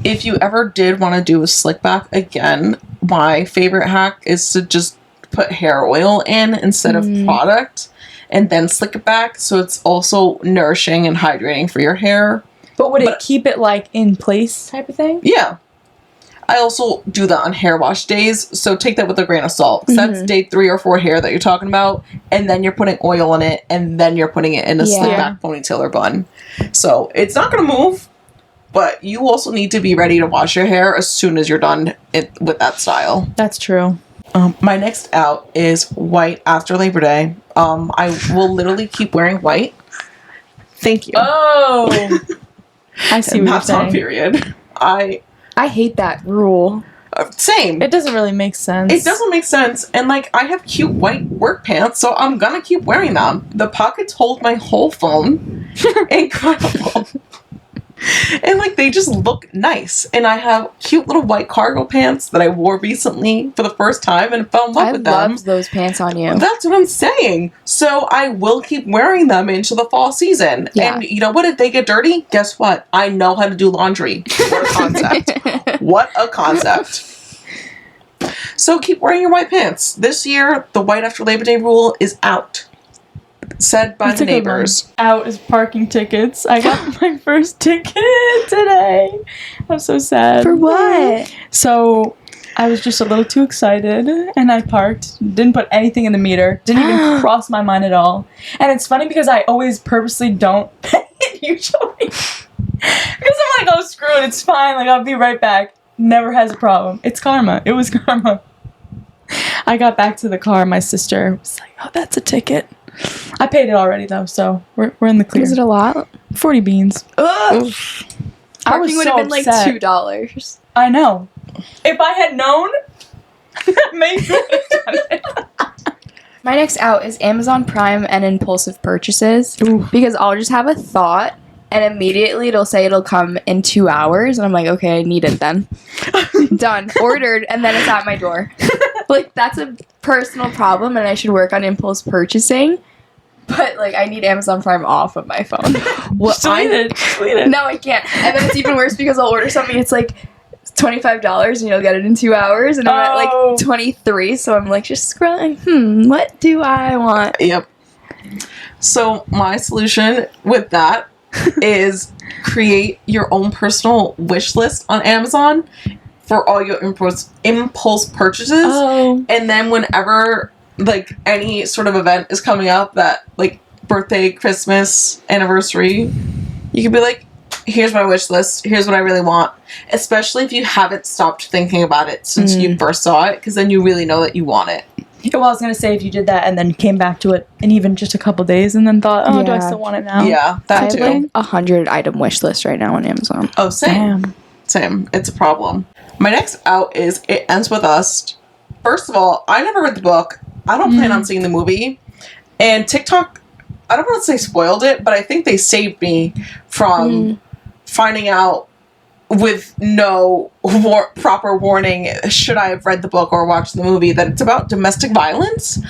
S2: If you ever did want to do a slick back again, my favorite hack is to just put hair oil in instead of product and then slick it back. So it's also nourishing and hydrating for your hair.
S3: But would it keep it, like, in place type of thing?
S2: Yeah. I also do that on hair wash days, so take that with a grain of salt. Because that's day 3 or 4 hair that you're talking about, and then you're putting oil in it, and then you're putting it in a slick back ponytail or bun. So it's not going to move, but you also need to be ready to wash your hair as soon as you're done with that style.
S3: That's true.
S2: My next out is white after Labor Day. I will literally keep wearing white. Thank you.
S3: Oh! I see what you're
S2: That's on
S3: saying.
S2: period. I
S1: hate that rule.
S2: Same.
S3: It doesn't really make sense.
S2: It doesn't make sense. And, like, I have cute white work pants, so I'm gonna keep wearing them. The pockets hold my whole phone. Incredible. And, like, they just look nice. And I have cute little white cargo pants that I wore recently for the first time and fell in love with them.
S1: I love those pants on you.
S2: That's what I'm saying. So I will keep wearing them into the fall season.
S1: Yeah.
S2: And you know what? If they get dirty, guess what? I know how to do laundry. What a concept. What a concept. So keep wearing your white pants. This year, the white after Labor Day rule is out. Said by the neighbors.
S3: Out is parking tickets. I got my first ticket today. I'm so sad.
S1: For what?
S3: So I was just a little too excited and I parked. Didn't put anything in the meter. Didn't even cross my mind at all. And it's funny because I always purposely don't pay it usually. Because I'm like, oh, screw it. It's fine. Like, I'll be right back. Never has a problem. It's karma. It was karma. I got back to the car. My sister was like, oh, that's a ticket. I paid it already though, so we're in the clear.
S1: Is it a lot?
S3: 40 beans.
S1: Ugh. Parking would have been like
S3: upset.
S1: $2.
S3: I know. If I had known, maybe I would have done it.
S1: My next out is Amazon Prime and impulsive purchases.
S3: Ooh.
S1: Because I'll just have a thought and immediately it'll say it'll come in 2 hours and I'm like, okay, I need it then. Done. Ordered and then it's at my door. Like, that's a personal problem and I should work on impulse purchasing. But, like, I need Amazon Prime off of my phone.
S3: Well, delete it.
S1: No, I can't. And then it's even worse because I'll order something, it's like $25 and you'll get it in 2 hours and I'm at like 23, so I'm like just scrolling, what do I want?
S2: Yep. So my solution with that is create your own personal wish list on Amazon for all your impulse purchases.
S3: Oh.
S2: And then whenever, like, any sort of event is coming up that, like, birthday, Christmas, anniversary, you can be like, here's my wish list. Here's what I really want. Especially if you haven't stopped thinking about it since you first saw it, because then you really know that you want it.
S3: Well, I was going to say if you did that and then came back to it in even just a couple days and then thought, oh, do I still want it now?
S2: Yeah,
S1: I
S2: that
S1: have
S2: too.
S1: like 100 item wish list right now on Amazon.
S2: Oh, same.
S3: Damn.
S2: Same. It's a problem. My next out is It Ends With Us. First of all, I never read the book. I don't plan on seeing the movie. And TikTok, I don't want to say spoiled it, but I think they saved me from finding out with no proper warning, should I have read the book or watched the movie, that it's about domestic violence.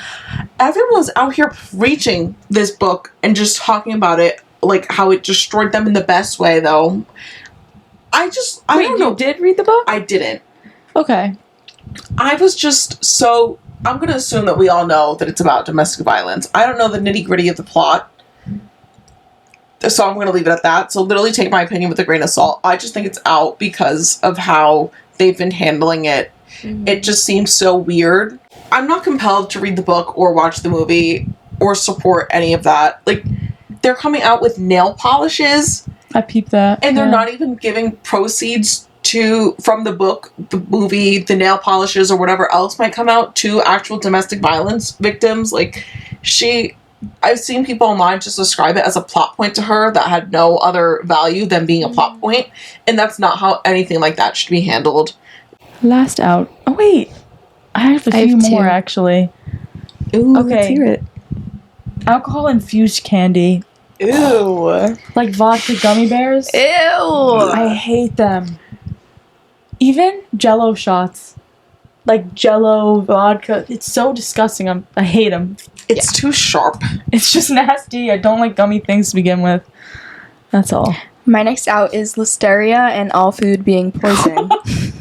S2: Everyone's out here preaching this book and just talking about it, like how it destroyed them in the best way, though. I don't know.
S3: You did read the book?
S2: I didn't.
S3: Okay.
S2: I was just so... I'm going to assume that we all know that it's about domestic violence. I don't know the nitty-gritty of the plot. So I'm going to leave it at that. So literally take my opinion with a grain of salt. I just think it's out because of how they've been handling it. Mm-hmm. It just seems so weird. I'm not compelled to read the book or watch the movie or support any of that. Like, they're coming out with nail polishes.
S3: I peeped that.
S2: And they're not even giving proceeds from the book, the movie, the nail polishes, or whatever else might come out to actual domestic violence victims. Like, I've seen people online just describe it as a plot point to her that had no other value than being a plot point. And that's not how anything like that should be handled.
S3: Last out. Oh, wait. I have a few more, actually.
S2: Ooh,
S3: okay.
S2: Let's hear it.
S3: Alcohol-infused candy.
S2: Ew.
S3: Like vodka gummy bears.
S1: Ew.
S3: I hate them. Even Jell-O shots. Like Jell-O vodka. It's so disgusting. I hate them.
S2: It's too sharp.
S3: It's just nasty. I don't like gummy things to begin with. That's all.
S1: My next out is listeria and all food being poison.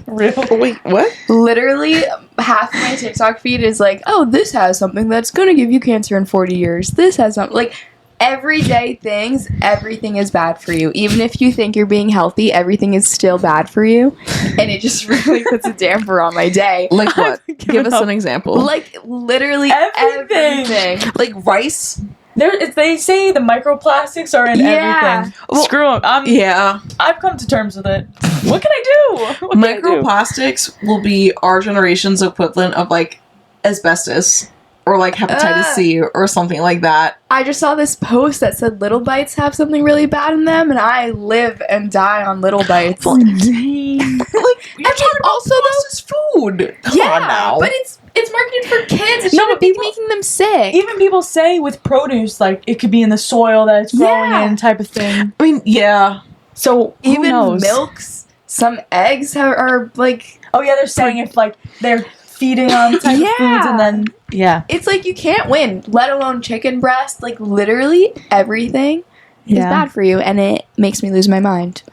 S3: Real?
S2: Wait, what?
S1: Literally, half of my TikTok feed is like, oh, this has something that's going to give you cancer in 40 years. This has something. Like, everyday things, everything is bad for you. Even if you think you're being healthy, everything is still bad for you. And it just really puts a damper on my day.
S2: Like what? Give us an example.
S1: Like, literally everything.
S2: Like rice?
S3: They say the microplastics are in everything. Well, screw them. I've come to terms with it. What can I do?
S2: Microplastics will be our generation's equivalent of like asbestos or like hepatitis C or something like that.
S1: I just saw this post that said little bites have something really bad in them, and I live and die on little bites.
S2: Like, you're talking about also processed food. Come on now.
S1: But it's marketed for kids. It shouldn't be making them sick.
S3: Even people say with produce, like, it could be in the soil that it's growing in type of thing.
S2: I mean, yeah.
S3: So,
S1: even
S3: knows?
S1: Milks, some eggs are like...
S3: Oh, yeah, they're saying if, like, they're feeding on type of foods and then... Yeah.
S1: It's like you can't win, let alone chicken breast. Like, literally everything is bad for you, and it makes me lose my mind.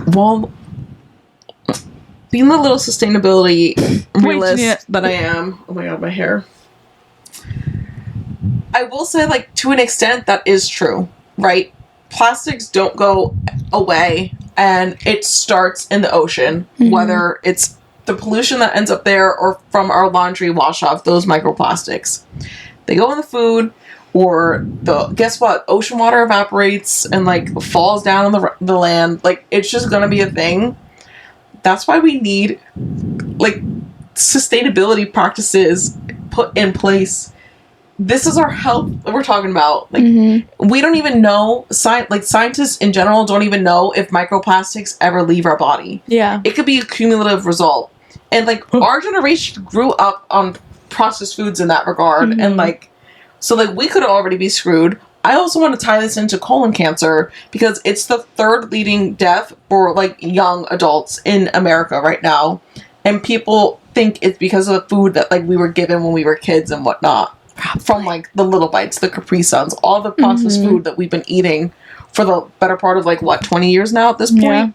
S2: Well... Being the little sustainability realist that I am. Oh my god, my hair. I will say, like, to an extent, that is true, right? Plastics don't go away, and it starts in the ocean, whether it's the pollution that ends up there or from our laundry wash-off, those microplastics. They go in the food, or guess what? Ocean water evaporates and, like, falls down on the land. Like, it's just gonna be a thing. That's why we need, like, sustainability practices put in place. This is our health that we're talking about. Like, we don't even know, scientists in general don't even know if microplastics ever leave our body.
S3: Yeah.
S2: It could be a cumulative result. And, like, our generation grew up on processed foods in that regard. And, like, so, like, we could already be screwed. I also want to tie this into colon cancer because it's the third leading death for, like, young adults in America right now. And people think it's because of the food that, like, we were given when we were kids and whatnot. From, like, the Little Bites, the Capri Suns, all the processed food that we've been eating for the better part of, like, what, 20 years now at this point?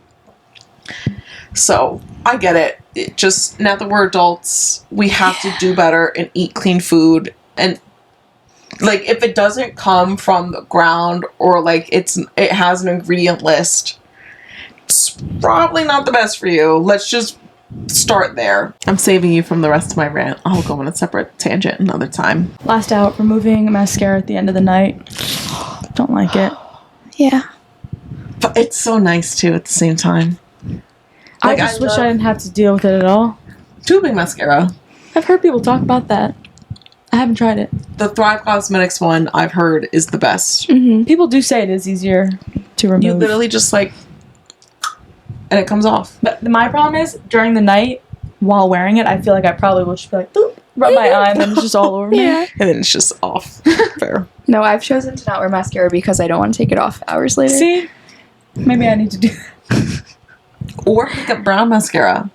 S2: Yeah. So, I get it. It just, now that we're adults, we have to do better and eat clean food. And, like, if it doesn't come from the ground or, like, it has an ingredient list, it's probably not the best for you. Let's just start there. I'm saving you from the rest of my rant. I'll go on a separate tangent another time.
S3: Last out, removing mascara at the end of the night. Don't like it.
S1: Yeah.
S2: But it's so nice, too, at the same time.
S3: Like, I just wish I didn't have to deal with it at all.
S2: Tubing mascara.
S3: I've heard people talk about that. I haven't tried it.
S2: The Thrive Cosmetics one, I've heard, is the best.
S3: People do say it is easier to remove.
S2: You literally just, like, and it comes off.
S3: But my problem is, during the night, while wearing it, I feel like I probably will just be like, boop, rub my eye, and then it's just all over me.
S2: And then it's just off. Fair.
S1: No, I've chosen to not wear mascara because I don't want to take it off hours later.
S3: See? Maybe I need to do that.
S2: Or pick up brown mascara.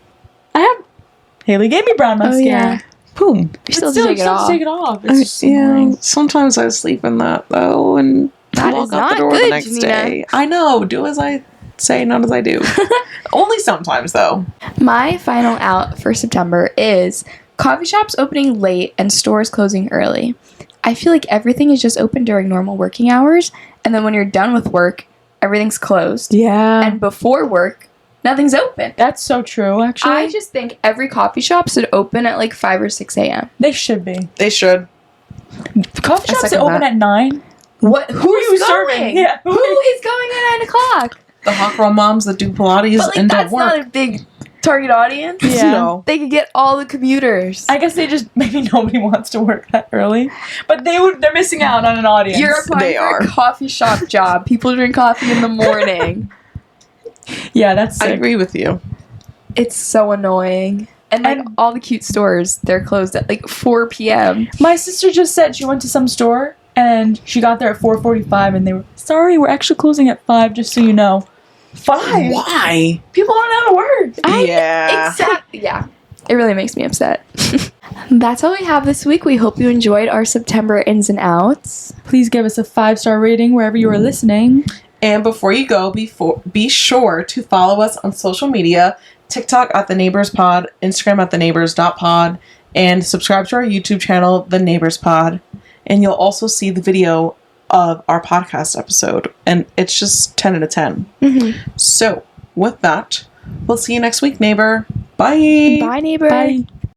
S3: Haley gave me brown mascara.
S1: Oh, yeah.
S2: Boom.
S1: You still have to take it off.
S3: It's just annoying.
S2: Sometimes I sleep in that, though, and
S1: that
S2: walk
S1: is
S2: out
S1: not
S2: the door
S1: good,
S2: the next
S1: Janina.
S2: day. I know. Do as I say, not as I do. Only sometimes, though.
S1: My final out for September is coffee shops opening late and stores closing early. I feel like everything is just open during normal working hours, and then when you're done with work, everything's closed.
S3: Yeah.
S1: And before work, nothing's open.
S3: That's so true, actually.
S1: I just think every coffee shop should open at like 5 or 6 a.m.
S3: They should be.
S2: They should.
S3: Coffee shops that
S2: second
S3: open
S2: that.
S3: at 9.
S1: What? Who
S3: are you serving? Yeah.
S1: Who is going at 9 o'clock?
S2: The hot girl moms that do Pilates
S1: But like,
S2: and don't
S1: that's
S2: work.
S1: not a big target audience.
S3: Yeah.
S2: No.
S1: They could get all the commuters.
S3: I guess they just, maybe nobody wants to work that early. But they're missing out on an audience.
S1: You're applying
S2: They
S1: for
S2: are.
S1: a coffee shop job. People drink coffee in the morning.
S3: Yeah, that's
S2: I
S3: sick.
S2: agree with you.
S1: It's so annoying. And like
S3: And-
S1: all the cute stores, they're closed at like 4 p.m.
S3: My sister just said she went to some store and she got there at 4:45 and they were, sorry, we're actually closing at 5, just so you know. 5?
S2: Why?
S3: People don't know how to work.
S2: Yeah.
S1: Exactly. Yeah. It really makes me upset. That's all we have this week. We hope you enjoyed our September ins and outs.
S3: Please give us a 5-star rating wherever you are listening.
S2: And before you go, be sure to follow us on social media, TikTok at The Neighbors Pod, Instagram at theneighbors.pod, and subscribe to our YouTube channel, The Neighbors Pod. And you'll also see the video of our podcast episode. And it's just 10 out of 10.
S1: Mm-hmm.
S2: So, with that, we'll see you next week, neighbor. Bye.
S1: Bye, neighbor.
S3: Bye.